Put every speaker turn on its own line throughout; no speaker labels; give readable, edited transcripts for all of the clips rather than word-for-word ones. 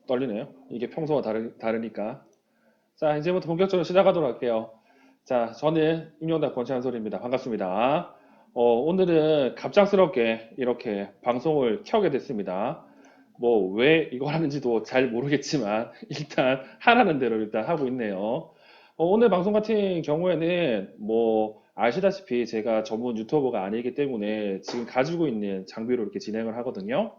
떨리네요. 이게 평소와 다르니까. 자, 이제부터 본격적으로 시작하도록 할게요. 자, 저는 임용답 권찬솔입니다. 반갑습니다. 오늘은 갑작스럽게 이렇게 방송을 켜게 됐습니다. 뭐, 왜 이걸 하는지도 잘 모르겠지만, 일단 하라는 대로 일단 하고 있네요. 오늘 방송 같은 경우에는 뭐, 아시다시피 제가 전문 유튜버가 아니기 때문에 지금 가지고 있는 장비로 이렇게 진행을 하거든요.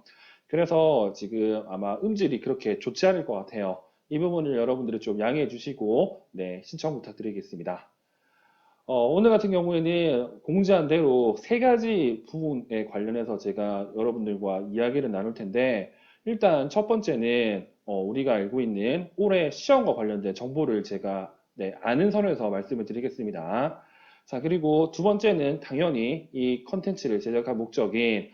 그래서 지금 아마 음질이 그렇게 좋지 않을 것 같아요. 이 부분을 여러분들이 좀 양해해 주시고, 네, 신청 부탁드리겠습니다. 오늘 같은 경우에는 공지한 대로 세 가지 부분에 관련해서 제가 여러분들과 이야기를 나눌 텐데, 일단 첫 번째는 우리가 알고 있는 올해 시험과 관련된 정보를 제가 네, 아는 선에서 말씀을 드리겠습니다. 자, 그리고 두 번째는 당연히 이 컨텐츠를 제작한 목적인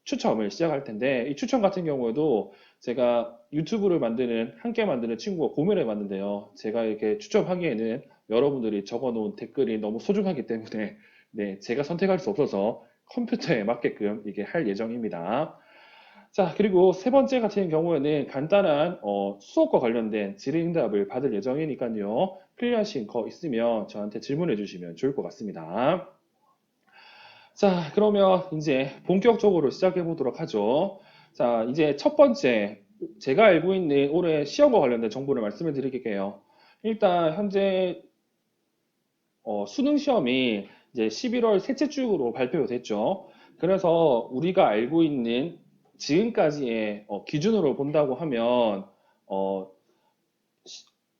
추첨을 시작할 텐데, 이 추첨 같은 경우에도 제가 유튜브를 함께 만드는 친구가 고민을 해봤는데요. 제가 이렇게 추첨하기에는 여러분들이 적어놓은 댓글이 너무 소중하기 때문에 네, 제가 선택할 수 없어서 컴퓨터에 맞게끔 이게 할 예정입니다. 자, 그리고 세 번째 같은 경우에는 간단한 수업과 관련된 질의응답을 받을 예정이니까요. 클리어하신 거 있으면 저한테 질문해 주시면 좋을 것 같습니다. 자, 그러면 이제 본격적으로 시작해 보도록 하죠. 자, 이제 첫 번째, 제가 알고 있는 올해 시험과 관련된 정보를 말씀을 드릴게요. 일단 현재 수능 시험이 이제 11월 셋째 주로 발표가 됐죠. 그래서 우리가 알고 있는 지금까지의 기준으로 본다고 하면 어,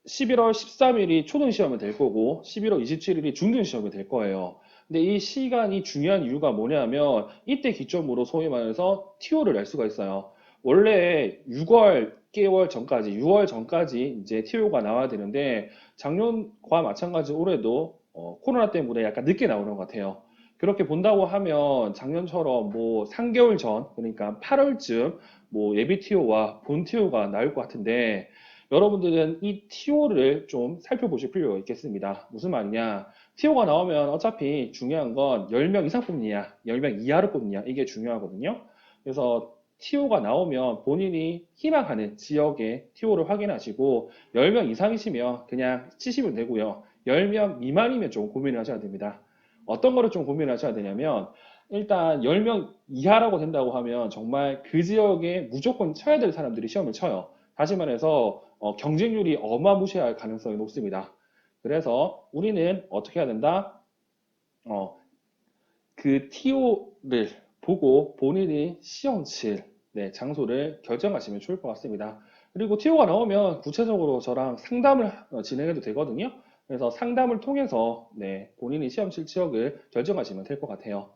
11월 13일이 초등 시험이 될 거고 11월 27일이 중등 시험이 될 거예요. 근데 이 시간이 중요한 이유가 뭐냐면 이때 기점으로 소위 말해서 TO를 낼 수가 있어요. 원래 6개월 전까지, 6월 전까지 이제 TO가 나와야 되는데 작년과 마찬가지 올해도 코로나 때문에 약간 늦게 나오는 것 같아요. 그렇게 본다고 하면 작년처럼 뭐 3개월 전, 그러니까 8월쯤 뭐 예비 TO와 본 TO가 나올 것 같은데 여러분들은 이 TO를 좀 살펴보실 필요가 있겠습니다. 무슨 말이냐? TO가 나오면 어차피 중요한 건 10명 이상 뽑느냐, 10명 이하로 뽑느냐, 이게 중요하거든요. 그래서 TO가 나오면 본인이 희망하는 지역의 TO를 확인하시고 10명 이상이시면 그냥 치시면 되고요. 10명 미만이면 좀 고민을 하셔야 됩니다. 어떤 거를 좀 고민을 하셔야 되냐면 일단 10명 이하라고 된다고 하면 정말 그 지역에 무조건 쳐야 될 사람들이 시험을 쳐요. 다시 말해서 경쟁률이 어마무시할 가능성이 높습니다. 그래서 우리는 어떻게 해야 된다? 어, 그 TO를 보고 본인이 시험 칠 네, 장소를 결정하시면 좋을 것 같습니다. 그리고 TO가 나오면 구체적으로 저랑 상담을 진행해도 되거든요. 그래서 상담을 통해서 네, 본인이 시험 칠 지역을 결정하시면 될 것 같아요.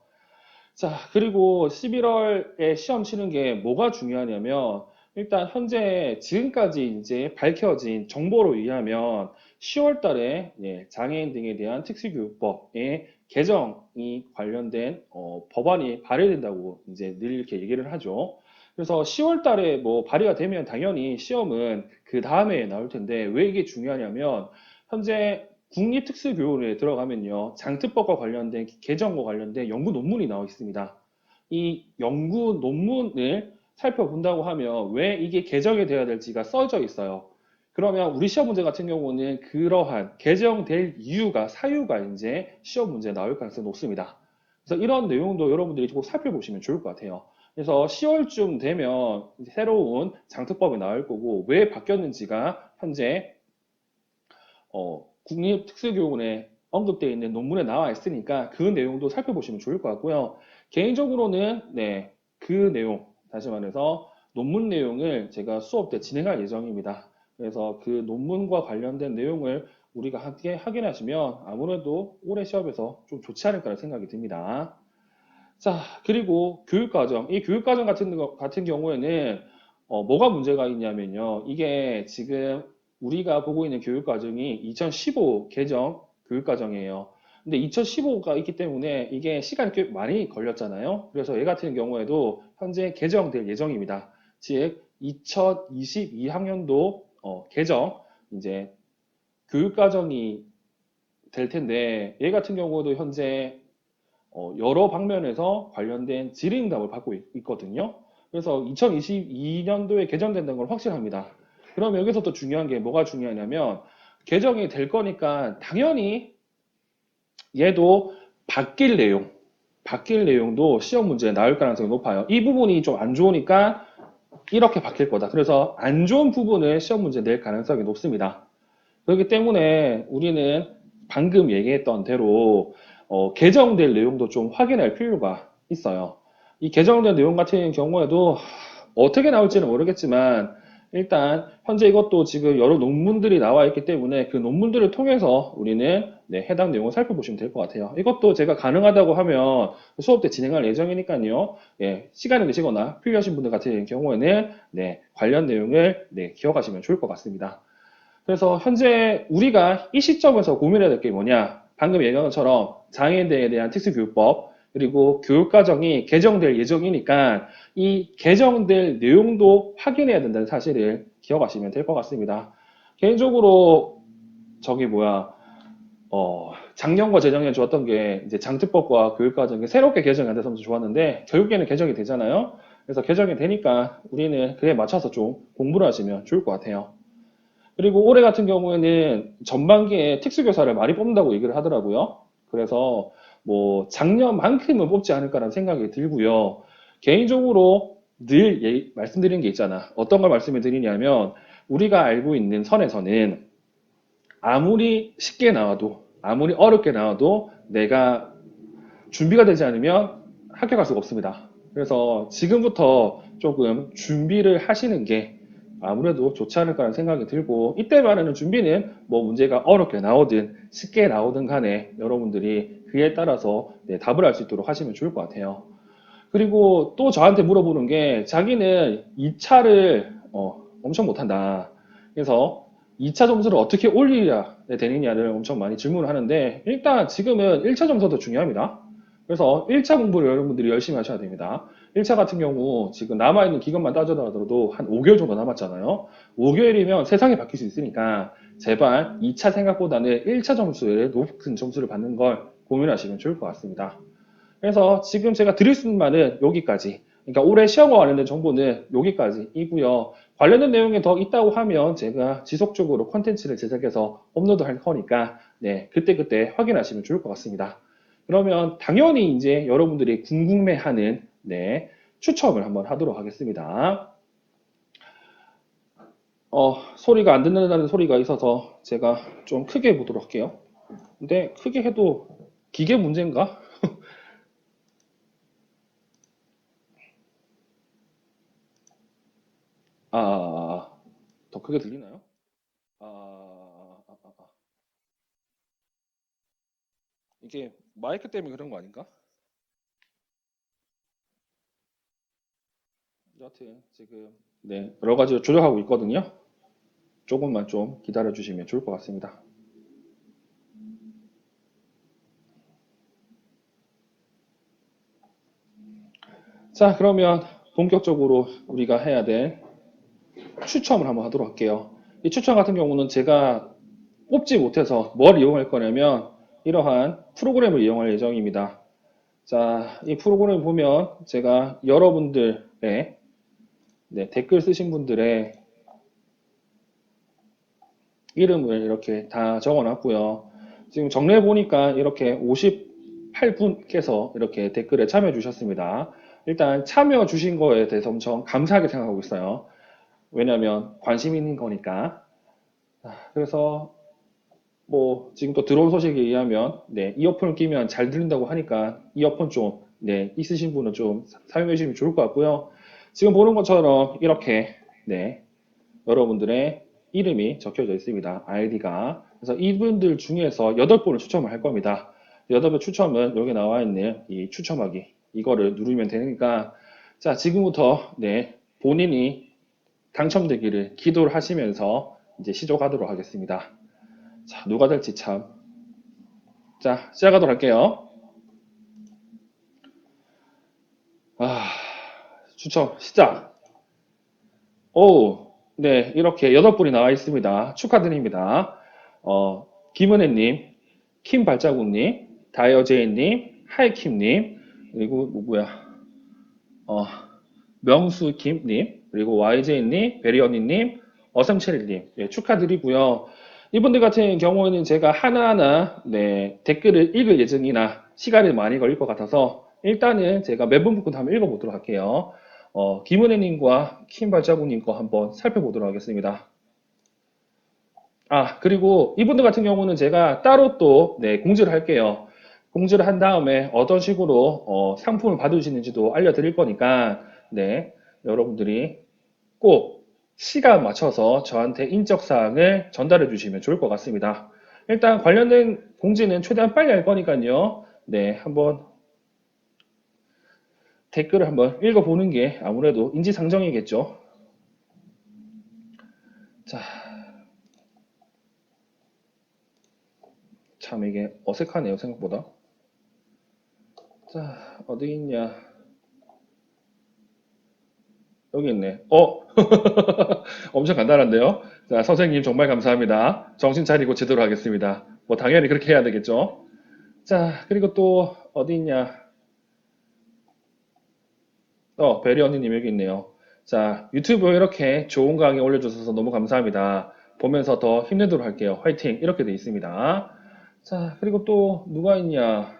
자, 그리고 11월에 시험 치는 게 뭐가 중요하냐면, 일단 현재 지금까지 이제 밝혀진 정보로 의하면 10월 달에 장애인 등에 대한 특수교육법의 개정이 관련된 법안이 발의된다고 이제 늘 이렇게 얘기를 하죠. 그래서 10월 달에 뭐 발의가 되면 당연히 시험은 그 다음에 나올 텐데 왜 이게 중요하냐면 현재 국립특수교육원에 들어가면요, 장특법과 관련된 개정과 관련된 연구 논문이 나와 있습니다. 이 연구 논문을 살펴본다고 하면 왜 이게 개정이 되어야 될지가 써져 있어요. 그러면 우리 시험 문제 같은 경우는 그러한 개정될 이유가, 사유가 이제 시험 문제에 나올 가능성이 높습니다. 그래서 이런 내용도 여러분들이 꼭 살펴보시면 좋을 것 같아요. 그래서 10월쯤 되면 새로운 장특법이 나올 거고 왜 바뀌었는지가 현재 국립특수교육원에 언급되어 있는 논문에 나와 있으니까 그 내용도 살펴보시면 좋을 것 같고요. 개인적으로는 네, 그 내용, 다시 말해서 논문 내용을 제가 수업 때 진행할 예정입니다. 그래서 그 논문과 관련된 내용을 우리가 함께 확인하시면 아무래도 올해 시험에서 좀 좋지 않을까 생각이 듭니다. 자, 그리고 교육과정. 이 교육과정 같은 경우에는 뭐가 문제가 있냐면요. 이게 지금 우리가 보고 있는 교육과정이 2015 개정 교육과정이에요. 근데 2015가 있기 때문에 이게 시간이 꽤 많이 걸렸잖아요. 그래서 얘 같은 경우에도 현재 개정될 예정입니다. 즉, 2022학년도 개정, 이제 교육과정이 될 텐데, 얘 같은 경우도 현재 여러 방면에서 관련된 질의응답을 받고 있거든요. 그래서 2022년도에 개정된다는 걸 확실합니다. 그럼 여기서 또 중요한 게 뭐가 중요하냐면 개정이 될 거니까 당연히 얘도 바뀔 내용, 바뀔 내용도 시험 문제에 나올 가능성이 높아요. 이 부분이 좀 안 좋으니까 이렇게 바뀔 거다. 그래서 안 좋은 부분을 시험 문제에 낼 가능성이 높습니다. 그렇기 때문에 우리는 방금 얘기했던 대로 개정될 내용도 좀 확인할 필요가 있어요. 이 개정된 내용 같은 경우에도 어떻게 나올지는 모르겠지만 일단 현재 이것도 지금 여러 논문들이 나와 있기 때문에 그 논문들을 통해서 우리는 해당 내용을 살펴보시면 될 것 같아요. 이것도 제가 가능하다고 하면 수업 때 진행할 예정이니까요. 시간이 되시거나 필요하신 분들 같은 경우에는 관련 내용을 기억하시면 좋을 것 같습니다. 그래서 현재 우리가 이 시점에서 고민해야 될 게 뭐냐? 방금 얘기한 것처럼 장애인들에 대한 특수교육법 그리고 교육과정이 개정될 예정이니까 이 개정될 내용도 확인해야 된다는 사실을 기억하시면 될 것 같습니다. 개인적으로 저기 작년과 재작년에 좋았던 게 이제 장특법과 교육과정이 새롭게 개정이 안 돼서 좋았는데 결국에는 개정이 되잖아요. 그래서 개정이 되니까 우리는 그에 맞춰서 좀 공부를 하시면 좋을 것 같아요. 그리고 올해 같은 경우에는 전반기에 특수교사를 많이 뽑는다고 얘기를 하더라고요. 그래서 뭐 작년만큼은 뽑지 않을까라는 생각이 들고요. 개인적으로 늘 말씀드리는 게 있잖아. 어떤 걸 말씀을 드리냐면 우리가 알고 있는 선에서는 아무리 쉽게 나와도 아무리 어렵게 나와도 내가 준비가 되지 않으면 합격할 수가 없습니다. 그래서 지금부터 조금 준비를 하시는 게 아무래도 좋지 않을까라는 생각이 들고 이때 말하는 준비는 뭐 문제가 어렵게 나오든 쉽게 나오든 간에 여러분들이 그에 따라서 답을 할 수 있도록 하시면 좋을 것 같아요. 그리고 또 저한테 물어보는 게 자기는 2차를 엄청 못한다. 그래서 2차 점수를 어떻게 올려야 되느냐를 엄청 많이 질문을 하는데 일단 지금은 1차 점수도 중요합니다. 그래서 1차 공부를 여러분들이 열심히 하셔야 됩니다. 1차 같은 경우 지금 남아있는 기간만 따져더라도 한 5개월 정도 남았잖아요. 5개월이면 세상이 바뀔 수 있으니까 제발 2차 생각보다는 1차 점수에 높은 점수를 받는 걸 고민하시면 좋을 것 같습니다. 그래서 지금 제가 드릴 수 있는 말은 여기까지. 그러니까 올해 시험과 관련된 정보는 여기까지이고요. 관련된 내용이 더 있다고 하면 제가 지속적으로 콘텐츠를 제작해서 업로드 할 거니까 그때그때 확인하시면 좋을 것 같습니다. 그러면 당연히 이제 여러분들이 궁금해하는 추첨을 한번 하도록 하겠습니다. 소리가 안 듣는다는 소리가 있어서 제가 좀 크게 해보도록 할게요. 근데 크게 해도 기계 문제인가? 더 크게 들리나요? 이게 마이크 때문에 그런 거 아닌가? 여하튼 지금 여러 가지로 조정하고 있거든요. 조금만 좀 기다려 주시면 좋을 것 같습니다. 자, 그러면 본격적으로 우리가 해야 될 추첨을 한번 하도록 할게요. 이 추첨 같은 경우는 제가 뽑지 못해서 뭘 이용할 거냐면 이러한 프로그램을 이용할 예정입니다. 자, 이 프로그램 보면 제가 여러분들의 댓글 쓰신 분들의 이름을 이렇게 다 적어 놨고요. 지금 정리해 보니까 이렇게 58분께서 이렇게 댓글에 참여해 주셨습니다. 일단 참여 주신 거에 대해서 엄청 감사하게 생각하고 있어요. 왜냐면 관심 있는 거니까. 그래서 뭐 지금 또 들어온 소식에 의하면 이어폰을 끼면 잘 들린다고 하니까 이어폰 좀 있으신 분은 좀 사용해 주시면 좋을 것 같고요. 지금 보는 것처럼 이렇게 여러분들의 이름이 적혀져 있습니다. 아이디가. 그래서 이분들 중에서 8분을 추첨을 할 겁니다. 8분 추첨은 여기 나와 있는 이 추첨하기 이거를 누르면 되니까 자 지금부터 본인이 당첨되기를 기도를 하시면서 이제 시작하도록 하겠습니다. 자 누가 될지 참. 자 시작하도록 할게요. 추첨 시작. 오, 이렇게 8분이 나와 있습니다. 축하드립니다. 김은혜님, 킴발자국님, 다이어제이님, 하이킴님, 그리고 누구야? 어, 명수김님, 그리고 YJ님, 베리언니님, 어sam체리님, 예, 축하드리고요. 이분들 같은 경우에는 제가 하나하나 네, 댓글을 읽을 예정이나 시간이 많이 걸릴 것 같아서 일단은 제가 몇 분부터 한번 읽어보도록 할게요. 김은혜님과 킴발자국님 거 한번 살펴보도록 하겠습니다. 아, 그리고 이분들 같은 경우는 제가 따로 또 네, 공지를 할게요. 공지를 한 다음에 어떤 식으로 상품을 받으시는지도 알려드릴 거니까 네, 여러분들이 꼭 시간 맞춰서 저한테 인적사항을 전달해 주시면 좋을 것 같습니다. 일단 관련된 공지는 최대한 빨리 할 거니까요. 네, 한번 댓글을 한번 읽어보는 게 아무래도 인지상정이겠죠. 자, 참 이게 어색하네요, 생각보다. 자, 어디 있냐. 여기 있네. 엄청 간단한데요. 자, 선생님 정말 감사합니다. 정신 차리고 제대로 하겠습니다. 뭐 당연히 그렇게 해야 되겠죠. 자, 그리고 또 어디 있냐. 베리 언니님 여기 있네요. 자, 유튜브 이렇게 좋은 강의 올려주셔서 너무 감사합니다. 보면서 더 힘내도록 할게요. 화이팅! 이렇게 돼 있습니다. 자, 그리고 또 누가 있냐.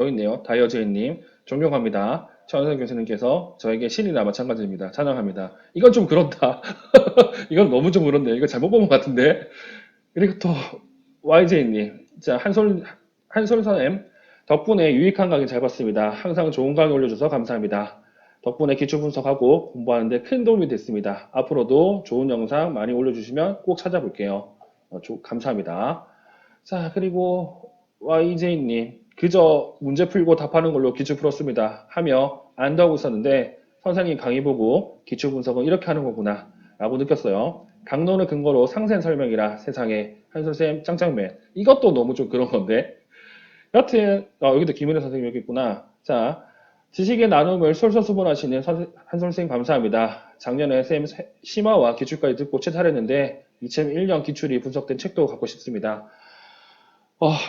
여기 있네요. 다이어제이님. 존경합니다. 천선 교수님께서 저에게 신이나 마찬가지입니다. 찬양합니다. 이건 좀 그렇다. 이건 너무 좀 그런데. 이거 잘못 본 것 같은데. 그리고 또 YJ님. 자, 한솔선엠. 덕분에 유익한 강의 잘 봤습니다. 항상 좋은 강의 올려줘서 감사합니다. 덕분에 기초 분석하고 공부하는데 큰 도움이 됐습니다. 앞으로도 좋은 영상 많이 올려주시면 꼭 찾아볼게요. 감사합니다. 자, 그리고 YJ님. 그저 문제 풀고 답하는 걸로 기출 풀었습니다. 하며 안다고 있었는데 선생님 강의 보고 기출 분석은 이렇게 하는 거구나 라고 느꼈어요. 강론을 근거로 상세한 설명이라 세상에 한솔쌤 짱짱맨. 이것도 너무 좀 그런 건데. 여튼 여기도 김은혜 선생님 여기 있구나. 자, 지식의 나눔을 솔선수범하시는 한솔쌤 감사합니다. 작년에 쌤 심화와 기출까지 듣고 채탈했는데 2001년 기출이 분석된 책도 갖고 싶습니다.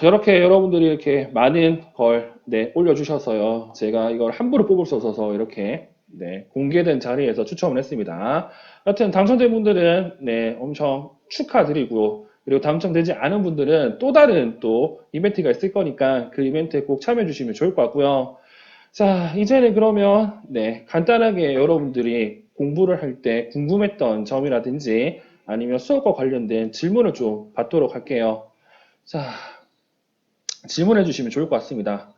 이렇게 여러분들이 이렇게 많은 걸 네, 올려주셔서요. 제가 이걸 함부로 뽑을 수 없어서 이렇게 네, 공개된 자리에서 추첨을 했습니다. 여튼 당첨된 분들은 네, 엄청 축하드리고 그리고 당첨되지 않은 분들은 또 다른 또 이벤트가 있을 거니까 그 이벤트에 꼭 참여해 주시면 좋을 것 같고요. 자, 이제는 그러면 네, 간단하게 여러분들이 공부를 할 때 궁금했던 점이라든지 아니면 수업과 관련된 질문을 좀 받도록 할게요. 자, 질문해 주시면 좋을 것 같습니다.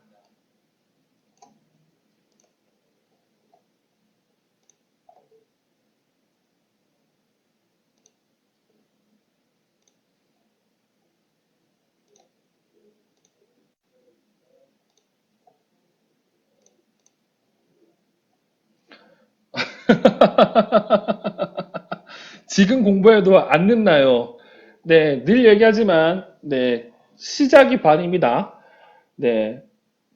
지금 공부해도 안 늦나요? 네, 늘 얘기하지만, 네, 시작이 반입니다. 네,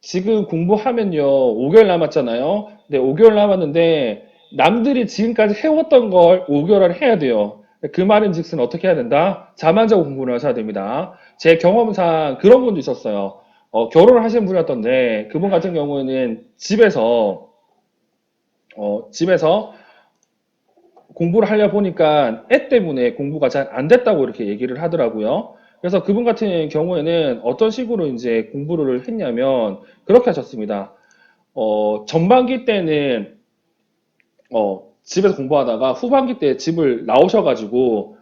지금 공부하면요, 5개월 남았잖아요. 네, 5개월 남았는데, 남들이 지금까지 해왔던 걸 5개월 안에 해야 돼요. 그 말은 즉슨 어떻게 해야 된다? 잠 안 자고 공부를 하셔야 됩니다. 제 경험상 그런 분도 있었어요. 결혼을 하신 분이었던데, 그분 같은 경우에는 집에서 공부를 하려 보니까 애 때문에 공부가 잘 안 됐다고 이렇게 얘기를 하더라고요. 그래서 그분 같은 경우에는 어떤 식으로 이제 공부를 했냐면 그렇게 하셨습니다. 전반기 때는 집에서 공부하다가 후반기 때 집을 나오셔가지고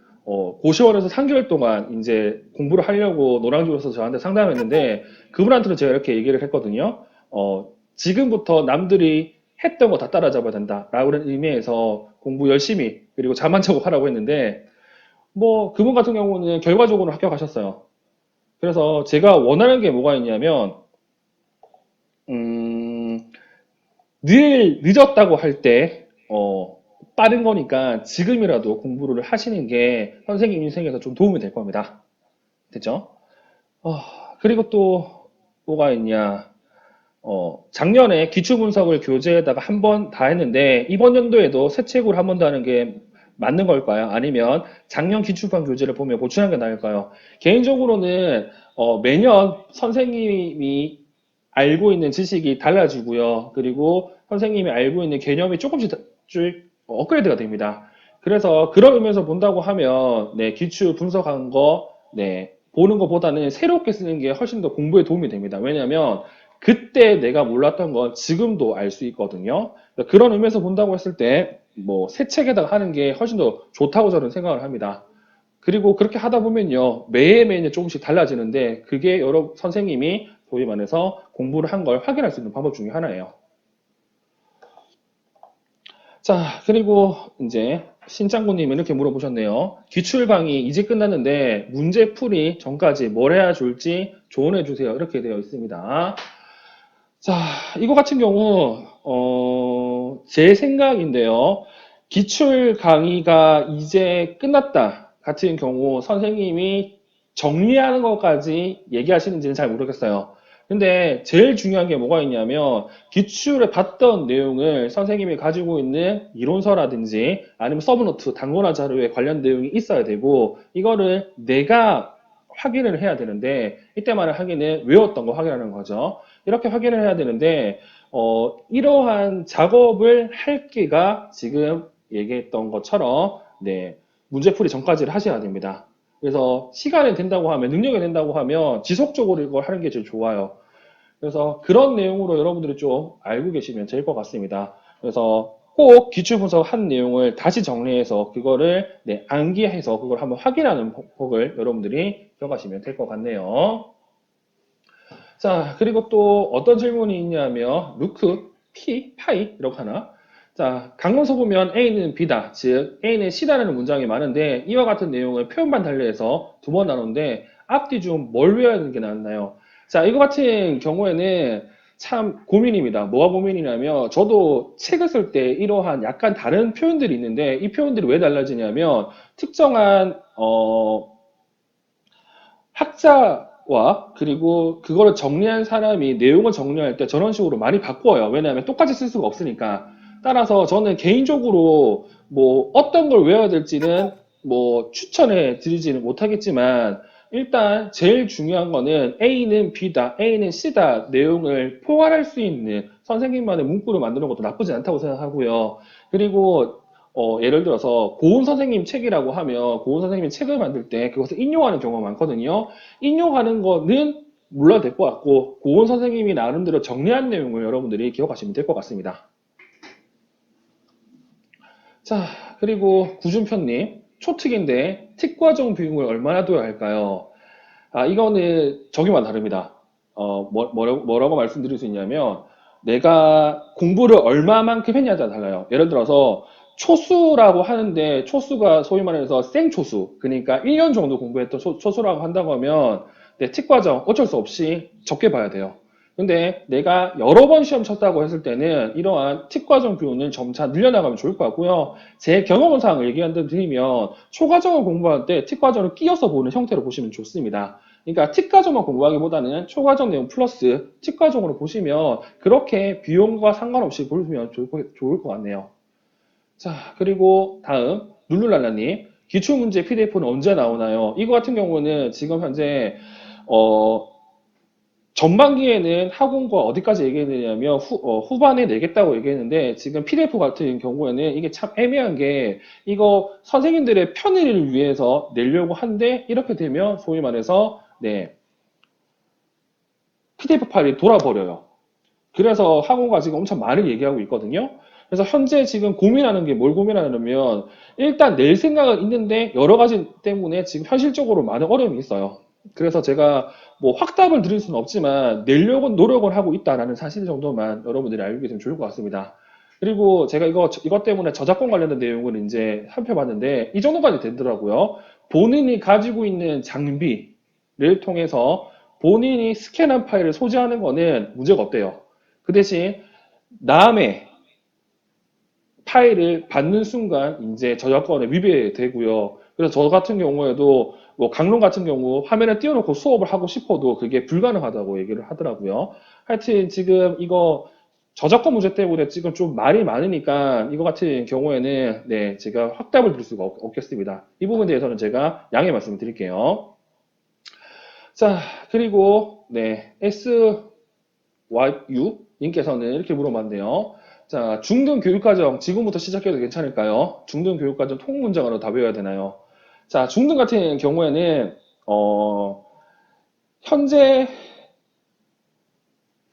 고시원에서 3개월 동안 이제 공부를 하려고 노량진에서 저한테 상담했는데 그분한테는 제가 이렇게 얘기를 했거든요. 지금부터 남들이 했던 거 다 따라잡아야 된다라는 의미에서 공부 열심히 그리고 잠 안 자고 하라고 했는데 뭐 그분 같은 경우는 결과적으로 합격하셨어요. 그래서 제가 원하는 게 뭐가 있냐면 음, 늘 늦었다고 할 때, 빠른 거니까 지금이라도 공부를 하시는 게 선생님 인생에서 좀 도움이 될 겁니다. 됐죠? 어, 그리고 또 뭐가 있냐. 작년에 기출분석을 교재에다가 한 번 다 했는데 이번 연도에도 새 책으로 한 번 더 하는 게 맞는 걸까요? 아니면 작년 기출판 교재를 보면 보충한 게 나을까요? 개인적으로는 매년 선생님이 알고 있는 지식이 달라지고요. 그리고 선생님이 알고 있는 개념이 조금씩 업그레이드가 됩니다. 그래서 그런 의미에서 본다고 하면 네, 기출 분석한 거 네, 보는 것보다는 새롭게 쓰는 게 훨씬 더 공부에 도움이 됩니다. 왜냐하면 그때 내가 몰랐던 건 지금도 알 수 있거든요. 그런 의미에서 본다고 했을 때 뭐 새 책에다가 하는 게 훨씬 더 좋다고 저는 생각을 합니다. 그리고 그렇게 하다 보면요. 매해매해 조금씩 달라지는데 그게 여러 선생님이 소위 말해서 공부를 한 걸 확인할 수 있는 방법 중에 하나예요. 자, 그리고 이제 신짱구님이 이렇게 물어보셨네요. 기출 강의 이제 끝났는데 문제 풀이 전까지 뭘 해야 좋을지 조언해 주세요. 이렇게 되어 있습니다. 자, 이거 같은 경우 제 생각인데요. 기출 강의가 이제 끝났다 같은 경우 선생님이 정리하는 것까지 얘기하시는지는 잘 모르겠어요. 근데 제일 중요한 게 뭐가 있냐면 기출에 봤던 내용을 선생님이 가지고 있는 이론서라든지 아니면 서브노트, 단권화 자료에 관련 내용이 있어야 되고 이거를 내가 확인을 해야 되는데 이때만을 하기는 외웠던 거 확인하는 거죠. 이렇게 확인을 해야 되는데 이러한 작업을 할 게가 지금 얘기했던 것처럼 네, 문제풀이 전까지를 하셔야 됩니다. 그래서 시간이 된다고 하면 능력이 된다고 하면 지속적으로 이걸 하는 게 제일 좋아요. 그래서 그런 내용으로 여러분들이 좀 알고 계시면 될 것 같습니다. 그래서 꼭 기출 분석한 내용을 다시 정리해서 그거를 네, 암기해서 그걸 한번 확인하는 법을 여러분들이 기억하시면 될 것 같네요. 자, 그리고 또 어떤 질문이 있냐면 루크, 피, 파이 이렇게 하나? 자, 강론서 보면 A는 B다, 즉 A는 C다라는 문장이 많은데 이와 같은 내용을 표현만 달리해서 두 번 나누는데 앞뒤 중 뭘 외워야 하는 게 낫나요? 자, 이거 같은 경우에는 참 고민입니다. 뭐가 고민이냐면 저도 책을 쓸 때 이러한 약간 다른 표현들이 있는데 이 표현들이 왜 달라지냐면 특정한 학자와 그리고 그거를 정리한 사람이 내용을 정리할 때 저런 식으로 많이 바꿔요. 왜냐하면 똑같이 쓸 수가 없으니까. 따라서 저는 개인적으로 뭐 어떤 걸 외워야 될지는 뭐 추천해 드리지는 못하겠지만 일단 제일 중요한 거는 A는 B다, A는 C다 내용을 포괄할 수 있는 선생님만의 문구를 만드는 것도 나쁘지 않다고 생각하고요. 그리고 예를 들어서 고은 선생님 책이라고 하면 고은 선생님이 책을 만들 때 그것을 인용하는 경우가 많거든요. 인용하는 거는 몰라도 될 것 같고 고은 선생님이 나름대로 정리한 내용을 여러분들이 기억하시면 될 것 같습니다. 자, 그리고 구준표님 초특인데 특과정 비용을 얼마나 둬야 할까요? 아, 이거는 저기만 다릅니다. 뭐라고 말씀드릴 수 있냐면 내가 공부를 얼마만큼 했냐에 따라 달라요. 예를 들어서 초수라고 하는데 초수가 소위 말해서 생초수 그러니까 1년 정도 공부했던 초수라고 한다고 하면 내 특과정 어쩔 수 없이 적게 봐야 돼요. 근데 내가 여러 번 시험 쳤다고 했을 때는 이러한 특과정 비율은 점차 늘려나가면 좋을 것 같고요. 제 경험상을 얘기한다면 초과정을 공부할 때 특과정을 끼워서 보는 형태로 보시면 좋습니다. 그러니까 특과정만 공부하기보다는 초과정 내용 플러스 특과정으로 보시면 그렇게 비용과 상관없이 보시면 좋을 것 같네요. 자, 그리고 다음 룰루랄라님 기출문제 PDF는 언제 나오나요? 이거 같은 경우는 지금 현재 전반기에는 학원과 어디까지 얘기했느냐면 후반에 내겠다고 얘기했는데 지금 PDF 같은 경우에는 이게 참 애매한 게 이거 선생님들의 편의를 위해서 내려고 한데 이렇게 되면 소위 말해서 네, PDF 파일이 돌아버려요. 그래서 학원과 지금 엄청 많이 얘기하고 있거든요. 그래서 현재 지금 고민하는 게 뭘 고민하냐면 일단 낼 생각은 있는데 여러 가지 때문에 지금 현실적으로 많은 어려움이 있어요. 그래서 제가 뭐 확답을 드릴 수는 없지만 내려고 노력을 하고 있다라는 사실 정도만 여러분들이 알고 계시면 좋을 것 같습니다. 그리고 제가 이것 때문에 저작권 관련된 내용을 이제 살펴봤는데 이 정도까지 되더라고요. 본인이 가지고 있는 장비를 통해서 본인이 스캔한 파일을 소지하는 거는 문제가 없대요. 그 대신 남의 파일을 받는 순간 이제 저작권에 위배되고요. 그래서 저 같은 경우에도 뭐 강론 같은 경우 화면에 띄워놓고 수업을 하고 싶어도 그게 불가능하다고 얘기를 하더라고요. 하여튼 지금 이거 저작권 문제 때문에 지금 좀 말이 많으니까 이거 같은 경우에는 네, 제가 확답을 드릴 수가 없겠습니다. 이 부분에 대해서는 제가 양해 말씀을 드릴게요. 자, 그리고 네, SYU 님께서는 이렇게 물어봤네요. 자, 중등 교육과정 지금부터 시작해도 괜찮을까요? 중등 교육과정 통문장으로 다 외워야 되나요? 자, 중등 같은 경우에는 현재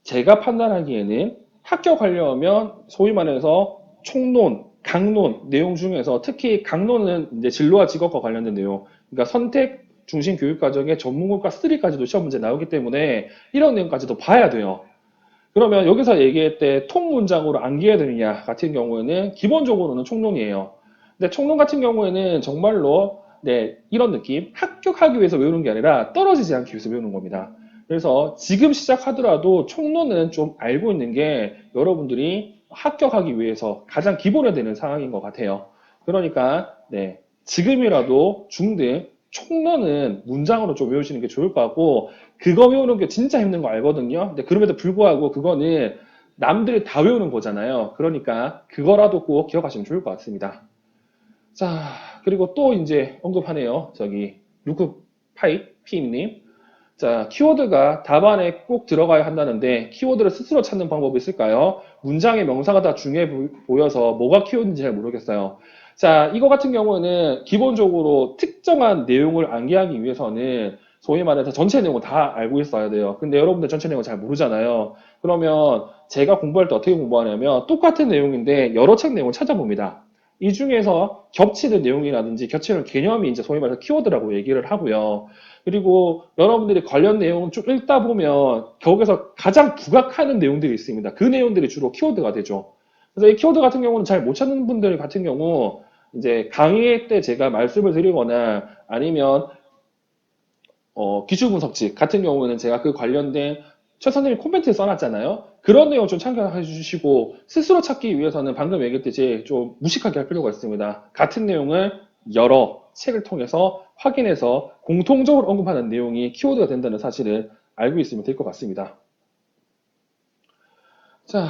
제가 판단하기에는 합격하려면 소위 말해서 총론, 강론 내용 중에서 특히 강론은 이제 진로와 직업과 관련된 내용, 그러니까 선택 중심 교육 과정의 전문국가 3까지도 시험 문제 나오기 때문에 이런 내용까지도 봐야 돼요. 그러면 여기서 얘기할 때 통문장으로 암기해야 되느냐 같은 경우에는 기본적으로는 총론이에요. 근데 총론 같은 경우에는 정말로 네, 이런 느낌, 합격하기 위해서 외우는 게 아니라 떨어지지 않기 위해서 외우는 겁니다. 그래서 지금 시작하더라도 총론은 좀 알고 있는 게 여러분들이 합격하기 위해서 가장 기본에 되는 상황인 것 같아요. 그러니까 네, 지금이라도 중등 총론은 문장으로 좀 외우시는 게 좋을 것 같고, 그거 외우는 게 진짜 힘든 거 알거든요. 근데 그럼에도 불구하고 그거는 남들이 다 외우는 거잖아요. 그러니까 그거라도 꼭 기억하시면 좋을 것 같습니다. 자, 그리고 또 이제 언급하네요. 저기 루크파이 피님. 자, 키워드가 답안에 꼭 들어가야 한다는데 키워드를 스스로 찾는 방법이 있을까요? 문장의 명사가 다 중요해 보여서 뭐가 키워드인지 잘 모르겠어요. 자, 이거 같은 경우는 기본적으로 특정한 내용을 암기하기 위해서는 소위 말해서 전체 내용을 다 알고 있어야 돼요. 근데 여러분들 전체 내용을 잘 모르잖아요. 그러면 제가 공부할 때 어떻게 공부하냐면 똑같은 내용인데 여러 책 내용을 찾아봅니다. 이 중에서 겹치는 내용이라든지 겹치는 개념이 이제 소위 말해서 키워드라고 얘기를 하고요. 그리고 여러분들이 관련 내용을 쭉 읽다 보면 거기서 가장 부각하는 내용들이 있습니다. 그 내용들이 주로 키워드가 되죠. 그래서 이 키워드 같은 경우는 잘 못 찾는 분들 같은 경우 이제 강의 때 제가 말씀을 드리거나 아니면 기출 분석집 같은 경우는 제가 그 관련된 최 선생님이 코멘트에 써놨잖아요. 그런 내용 좀 참고해 주시고 스스로 찾기 위해서는 방금 얘기했듯이 좀 무식하게 할 필요가 있습니다. 같은 내용을 여러 책을 통해서 확인해서 공통적으로 언급하는 내용이 키워드가 된다는 사실을 알고 있으면 될 것 같습니다. 자,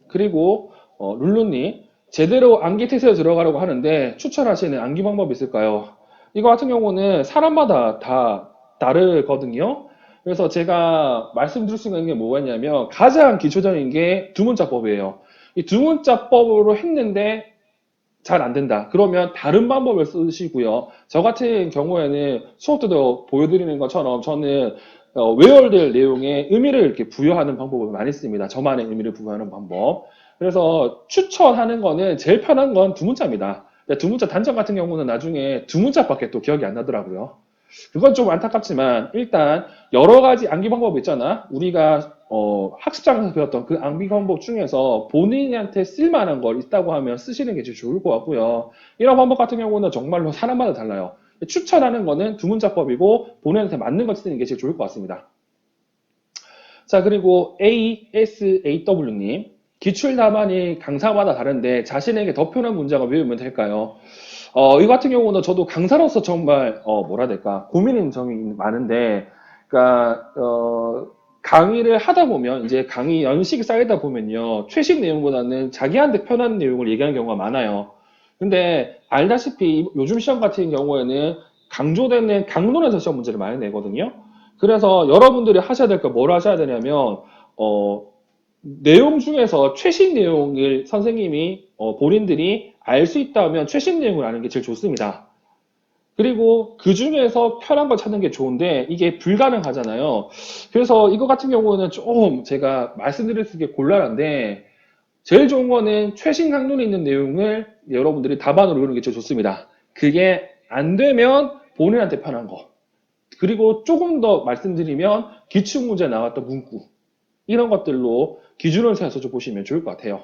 그리고 룰루님 제대로 암기 태세에 들어가려고 하는데 추천하시는 암기 방법이 있을까요? 이거 같은 경우는 사람마다 다 다르거든요. 그래서 제가 말씀드릴 수 있는 게 뭐냐면 가장 기초적인 게 두문자법이에요. 이 두문자법으로 했는데 잘 안 된다. 그러면 다른 방법을 쓰시고요. 저 같은 경우에는 수업 때도 보여드리는 것처럼 저는 외워야 될 내용에 의미를 이렇게 부여하는 방법을 많이 씁니다. 저만의 의미를 부여하는 방법. 그래서 추천하는 거는 제일 편한 건 두 문자입니다. 두 문자 단점 같은 경우는 나중에 두 문자밖에 또 기억이 안 나더라고요. 그건 좀 안타깝지만 일단 여러 가지 암기 방법이 있잖아. 우리가 학습장에서 배웠던 그 암기 방법 중에서 본인한테 쓸만한 걸 있다고 하면 쓰시는 게 제일 좋을 것 같고요. 이런 방법 같은 경우는 정말로 사람마다 달라요. 추천하는 거는 두 문자법이고 본인한테 맞는 걸 쓰는 게 제일 좋을 것 같습니다. 자, 그리고 ASAW님. 기출 답안이 강사마다 다른데 자신에게 더 편한 문장을 외우면 될까요? 이 같은 경우는 저도 강사로서 정말 뭐라 해야 될까 고민인 점이 많은데, 그러니까 강의를 하다 보면 이제 강의 연식이 쌓이다 보면요 최신 내용보다는 자기한테 편한 내용을 얘기하는 경우가 많아요. 근데 알다시피 요즘 시험 같은 경우에는 강조되는 강론에서 시험 문제를 많이 내거든요. 그래서 여러분들이 하셔야 될 거 뭘 하셔야 되냐면 내용 중에서 최신 내용을 선생님이 본인들이 알 수 있다면 최신 내용을 아는 게 제일 좋습니다. 그리고 그 중에서 편한 걸 찾는 게 좋은데 이게 불가능하잖아요. 그래서 이거 같은 경우는 좀 제가 말씀드릴 수 있게 곤란한데 제일 좋은 거는 최신 강론에 있는 내용을 여러분들이 답안으로 외우는 게 제일 좋습니다. 그게 안 되면 본인한테 편한 거. 그리고 조금 더 말씀드리면 기출문제 나왔던 문구. 이런 것들로 기준을 세워서 좀 보시면 좋을 것 같아요.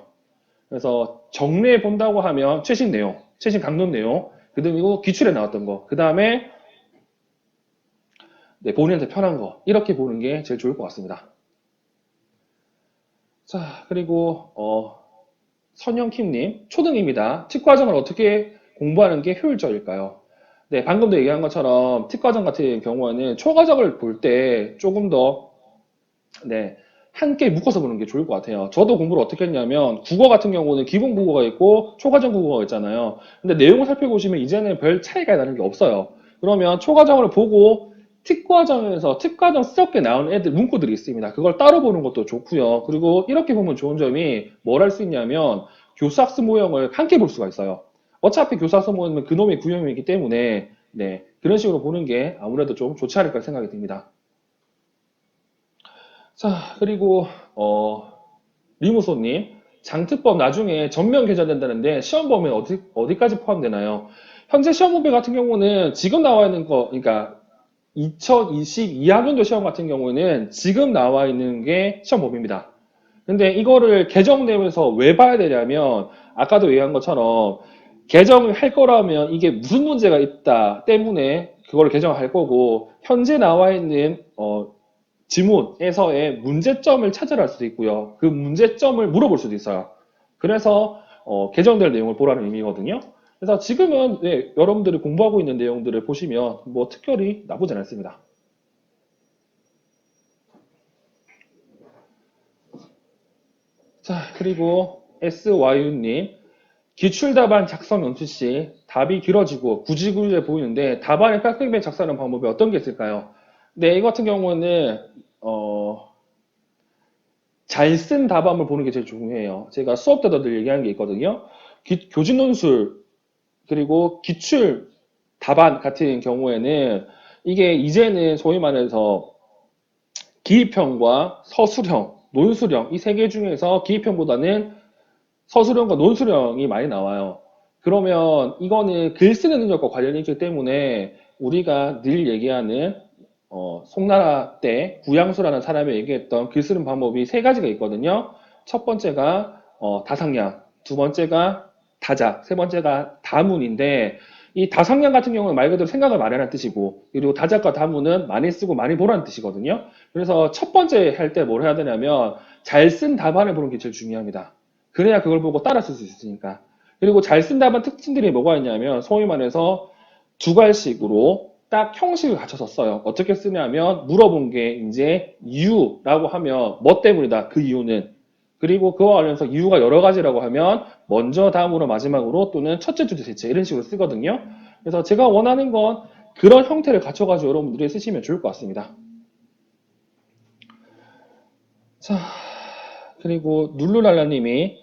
그래서 정리해 본다고 하면 최신 내용, 최신 강론 내용, 그리고 기출에 나왔던 거, 그 다음에 네, 본인한테 편한 거 이렇게 보는 게 제일 좋을 것 같습니다. 자, 그리고 선영킴님 초등입니다. 특과정을 어떻게 공부하는 게 효율적일까요? 네, 방금도 얘기한 것처럼 특과정 같은 경우에는 초과정을 볼 때 조금 더 네, 함께 묶어서 보는 게 좋을 것 같아요. 저도 공부를 어떻게 했냐면 국어 같은 경우는 기본 국어가 있고 초과정 국어가 있잖아요. 근데 내용을 살펴보시면 이제는 별 차이가 나는 게 없어요. 그러면 초과정을 보고 특과정에서 특과정스럽게 나오는 애들 문구들이 있습니다. 그걸 따로 보는 것도 좋고요. 그리고 이렇게 보면 좋은 점이 뭘 할 수 있냐면 교사학습 모형을 함께 볼 수가 있어요. 어차피 교사학습 모형은 그놈의 구형이기 때문에 네, 그런 식으로 보는 게 아무래도 좀 좋지 않을까 생각이 듭니다. 자, 그리고 리무소님, 장특법 나중에 전면 개설된다는데 시험 범위는 어디까지 포함되나요? 현재 시험 문제 같은 경우는 지금 나와 있는 거, 그러니까 2022학년도 시험 같은 경우에는 지금 나와 있는 게 시험 범위입니다. 근데 이거를 개정되면서 왜 봐야 되냐면 아까도 얘기한 것처럼 개정을 할 거라면 이게 무슨 문제가 있다 때문에 그걸 개정을 할 거고 현재 나와 있는 지문에서의 문제점을 찾으라 할 수도 있고요. 그 문제점을 물어볼 수도 있어요. 그래서 개정될 내용을 보라는 의미거든요. 그래서 지금은 네, 여러분들이 공부하고 있는 내용들을 보시면 뭐 특별히 나쁘진 않습니다. 자, 그리고 SYU님, 기출답안 작성 연출 시 답이 길어지고 구질구질해 보이는데 답안을 깔끔하게 작성하는 방법이 어떤 게 있을까요? 네, 이 같은 경우는 잘 쓴 답안을 보는 게 제일 중요해요. 제가 수업 때도 늘 얘기하는 게 있거든요. 교진 논술 그리고 기출 답안 같은 경우에는 이게 이제는 소위 말해서 기입형과 서술형, 논술형 이 세 개 중에서 기입형보다는 서술형과 논술형이 많이 나와요. 그러면 이거는 글 쓰는 능력과 관련이 있기 때문에 우리가 늘 얘기하는 송나라 때 구양수라는 사람이 얘기했던 글 쓰는 방법이 세 가지가 있거든요. 첫 번째가 다상량, 두 번째가 다작, 세 번째가 다문인데 이 다상량 같은 경우는 말 그대로 생각을 많이 하는 뜻이고 그리고 다작과 다문은 많이 쓰고 많이 보라는 뜻이거든요. 그래서 첫 번째 할 때 뭘 해야 되냐면 잘 쓴 답안을 보는 게 제일 중요합니다. 그래야 그걸 보고 따라 쓸 수 있으니까. 그리고 잘 쓴 답안 특징들이 뭐가 있냐면 소위 말해서 두 갈식으로 딱 형식을 갖춰서 써요. 어떻게 쓰냐면 물어본 게 이제 이유라고 하면 뭐 때문이다. 그 이유는. 그리고 그와 관련해서 이유가 여러 가지라고 하면 먼저 다음으로 마지막으로 또는 첫째 주제 대체 이런 식으로 쓰거든요. 그래서 제가 원하는 건 그런 형태를 갖춰가지고 여러분들이 쓰시면 좋을 것 같습니다. 자, 그리고 룰루랄라님이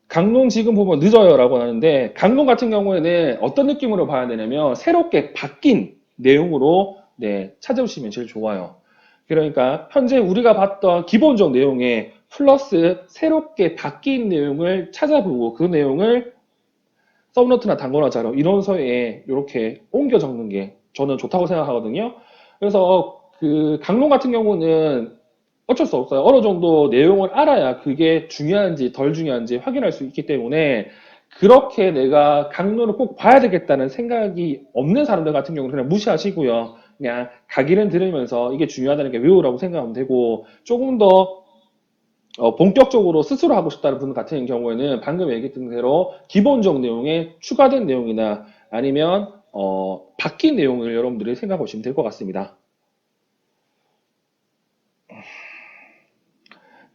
강론 지금 보면 늦어요 라고 하는데 강론 같은 경우에는 어떤 느낌으로 봐야 되냐면 새롭게 바뀐 내용으로 네, 찾아오시면 제일 좋아요. 그러니까 현재 우리가 봤던 기본적 내용에 플러스 새롭게 바뀐 내용을 찾아보고 그 내용을 서브노트나 단거나 자료 이론서에 이렇게 옮겨 적는 게 저는 좋다고 생각하거든요. 그래서 그 강론 같은 경우는 어쩔 수 없어요. 어느 정도 내용을 알아야 그게 중요한지 덜 중요한지 확인할 수 있기 때문에 그렇게 내가 강론을 꼭 봐야 되겠다는 생각이 없는 사람들 같은 경우는 그냥 무시하시고요. 그냥 강의를 들으면서 이게 중요하다는 게 외우라고 생각하면 되고 조금 더 본격적으로 스스로 하고 싶다는 분 같은 경우에는 방금 얘기했던 대로 기본적 내용에 추가된 내용이나 아니면 바뀐 내용을 여러분들이 생각해 보시면 될 것 같습니다.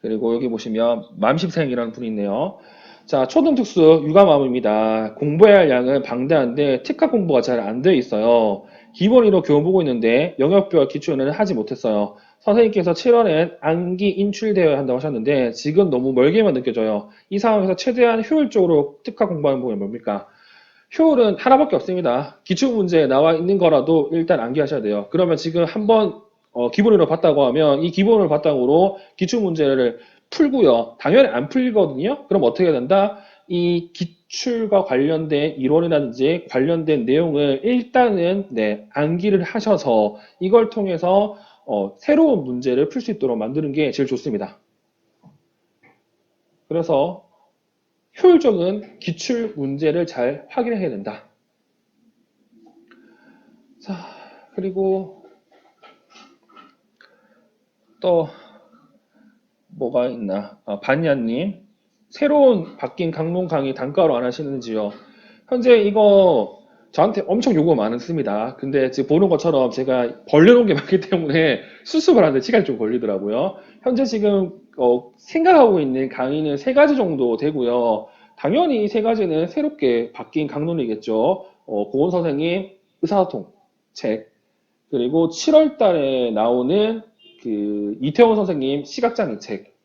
그리고 여기 보시면 맘십생이라는 분이 있네요. 자, 초등특수 육아맘입니다. 공부해야 할 양은 방대한데 특화 공부가 잘 안 돼 있어요. 기본으로 교원 보고 있는데 영역별 기출은 하지 못했어요. 선생님께서 7월엔 암기 인출되어야 한다고 하셨는데 지금 너무 멀게만 느껴져요. 이 상황에서 최대한 효율적으로 특화 공부하는 방법이 뭡니까? 효율은 하나밖에 없습니다. 기출문제에 나와 있는 거라도 일단 암기하셔야 돼요. 그러면 지금 한번 기본으로 봤다고 하면 이 기본을 바탕으로 기출문제를 풀고요. 당연히 안 풀리거든요. 그럼 어떻게 해야 된다? 이 기출과 관련된 이론이라든지 관련된 내용을 일단은 네, 암기를 하셔서 이걸 통해서 새로운 문제를 풀 수 있도록 만드는 게 제일 좋습니다. 그래서 효율적인 기출 문제를 잘 확인해야 된다. 자, 그리고 또 뭐가 있나? 반야님, 새로운 바뀐 강론 강의 단가로 안 하시는지요? 현재 이거 저한테 엄청 요구가 많습니다. 근데 지금 보는 것처럼 제가 벌려놓은 게 많기 때문에 수습을 하는데 시간이 좀 걸리더라고요. 현재 지금 생각하고 있는 강의는 세 가지 정도 되고요. 당연히 이 세 가지는 새롭게 바뀐 강론이겠죠. 고은 선생님 의사소통 책, 그리고 7월 달에 나오는 그 이태원 선생님 시각장애 책,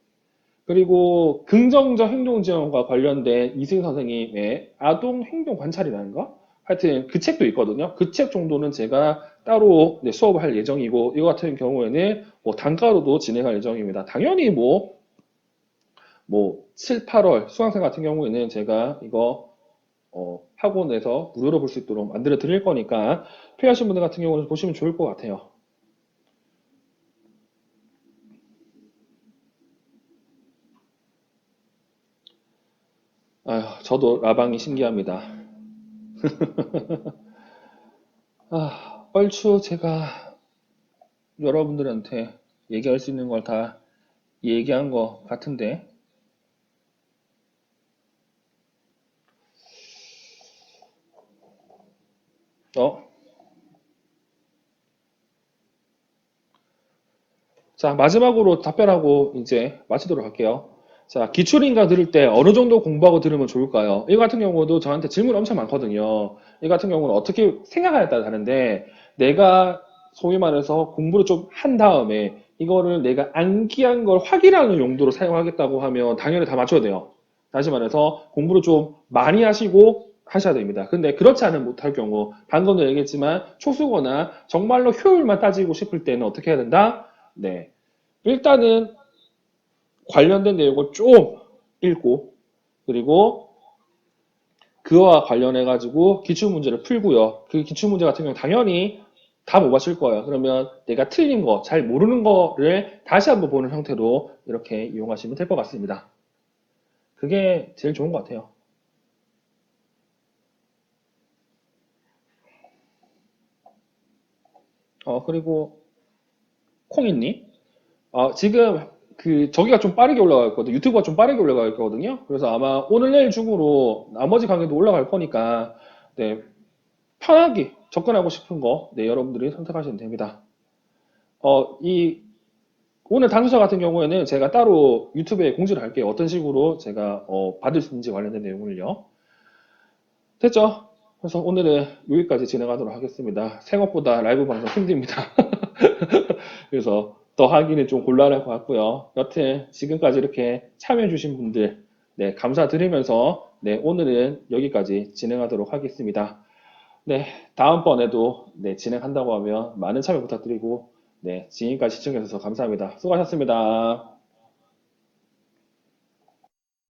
그리고 긍정적 행동 지원과 관련된 이승 선생님의 아동 행동 관찰이라는 거? 하여튼 그 책도 있거든요. 그 책 정도는 제가 따로 네, 수업을 할 예정이고, 이거 같은 경우에는 뭐 단가로도 진행할 예정입니다. 당연히 뭐 7, 8월 수강생 같은 경우에는 제가 이거 학원에서 무료로 볼 수 있도록 만들어 드릴 거니까 필요하신 분들 같은 경우는 보시면 좋을 것 같아요. 아휴, 저도 라방이 신기합니다. 얼추 제가 여러분들한테 얘기할 수 있는 걸 다 얘기한 것 같은데, 어? 자, 마지막으로 답변하고 이제 마치도록 할게요. 자, 기출인가 들을 때 어느 정도 공부하고 들으면 좋을까요? 이 같은 경우도 저한테 질문 엄청 많거든요. 이 같은 경우는 어떻게 생각하냐에 따라 다른데, 내가 소위 말해서 공부를 좀 한 다음에 이거를 내가 암기한 걸 확인하는 용도로 사용하겠다고 하면 당연히 다 맞춰야 돼요. 다시 말해서 공부를 좀 많이 하시고 하셔야 됩니다. 근데 그렇지 않으면 못할 경우, 방금도 얘기했지만 초수거나 정말로 효율만 따지고 싶을 때는 어떻게 해야 된다? 네. 일단은 관련된 내용을 좀 읽고, 그리고 그와 관련해 가지고 기출 문제를 풀고요. 그 기출 문제 같은 경우 당연히 다 못 맞출 거예요. 그러면 내가 틀린 거, 잘 모르는 거를 다시 한번 보는 형태로 이렇게 이용하시면 될 것 같습니다. 그게 제일 좋은 것 같아요. 그리고 콩이님, 지금 그 저기가 좀 빠르게 올라갈 거거든요. 유튜브가 좀 빠르게 올라갈 거거든요. 그래서 아마 오늘 내일 중으로 나머지 강의도 올라갈 거니까 네, 편하게 접근하고 싶은 거 네, 여러분들이 선택하시면 됩니다. 이 오늘 단수사 같은 경우에는 제가 따로 유튜브에 공지를 할게요. 어떤 식으로 제가 받을 수 있는지 관련된 내용을요. 됐죠? 그래서 오늘은 여기까지 진행하도록 하겠습니다. 생각보다 라이브 방송 힘듭니다. 그래서 더 하기는 좀 곤란할 것 같고요. 여튼 지금까지 이렇게 참여해주신 분들 네, 감사드리면서 네, 오늘은 여기까지 진행하도록 하겠습니다. 네, 다음번에도 네, 진행한다고 하면 많은 참여 부탁드리고 네, 지금까지 시청해주셔서 감사합니다. 수고하셨습니다.